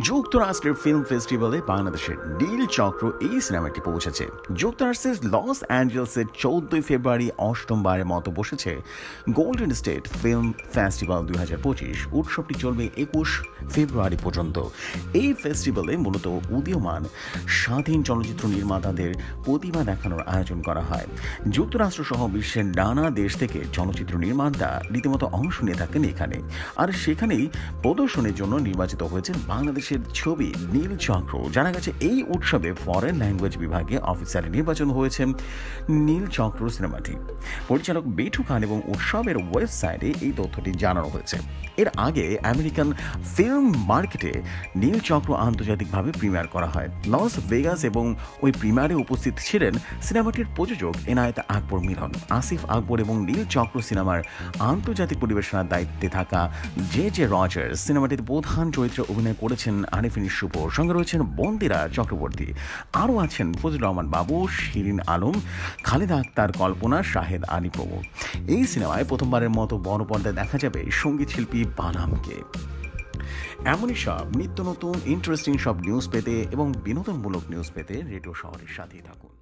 যুক্তরাষ্ট্রের ফিল্ম ফেস্টিভ্যালে বাংলাদেশের নীল চক্র এই সিনেমাটি পৌঁছেছে। যুক্তরাষ্ট্রের লস অ্যাঞ্জেলসের 14 ফেব্রুয়ারি অষ্টমবারের মতো বসেছে গোল্ডেন স্টেট ফিল্ম ফেস্টিভ্যাল 2025। উৎসবটি চলবে 21 ফেব্রুয়ারি পর্যন্ত। এই ফেস্টিভ্যালে মূলত উদীয়মান স্বাধীন চলচ্চিত্র নির্মাতাদের প্রতিভা দেখানোর আয়োজন করা হয়। যুক্তরাষ্ট্র সহ বিশ্বের নানা দেশ থেকে চলচ্চিত্র নির্মাতা রীতিমতো অংশ নিয়ে থাকেন এখানে, আর সেখানেই প্রদর্শনের জন্য নির্বাচিত হয়েছে বাংলাদেশের ছবি নীল চক্র। জানা গেছে এই উৎসবে ফরেন ল্যাঙ্গুয়েজ বিভাগে অফিসারে নির্বাচন হয়েছে নীল চক্র সিনেমাটি। পরিচালক বেটু খান এবং উৎসবের ওয়েবসাইটে এই তথ্যটি জানানো হয়েছে। এর আগে আমেরিকান ফিল্ম মার্কেটে নীল চক্র আন্তর্জাতিকভাবে প্রিমিয়ার করা হয় লস ভেগাস, এবং ওই প্রিমিয়ারে উপস্থিত ছিলেন সিনেমাটির প্রযোজক এনায়েত আকবর মিলন, আসিফ আকবর এবং নীল চক্র সিনেমার আন্তর্জাতিক পরিবেশনার দায়িত্বে থাকা জে জে রজার্স। সিনেমাটিতে প্রধান চরিত্রে অভিনয় করেছেন আরিফিন শুভ, সঙ্গে রয়েছেন বন্দিরা চক্রবর্তী, আরও আছেন ফজলুর রহমান বাবু, শিরিন আলম, খালেদা আক্তার, কল্পনা, শাহেদ আলী প্রমুখ। এই সিনেমায় প্রথমবারের মতো বড় পর্দায় দেখা যাবে সঙ্গীত শিল্পী বানামকে। এমনই সব নিত্য নতুন ইন্টারেস্টিং সব নিউজ পেতে এবং বিনোদনমূলক নিউজ পেতে রেডিও শহরের সাথেই থাকুন।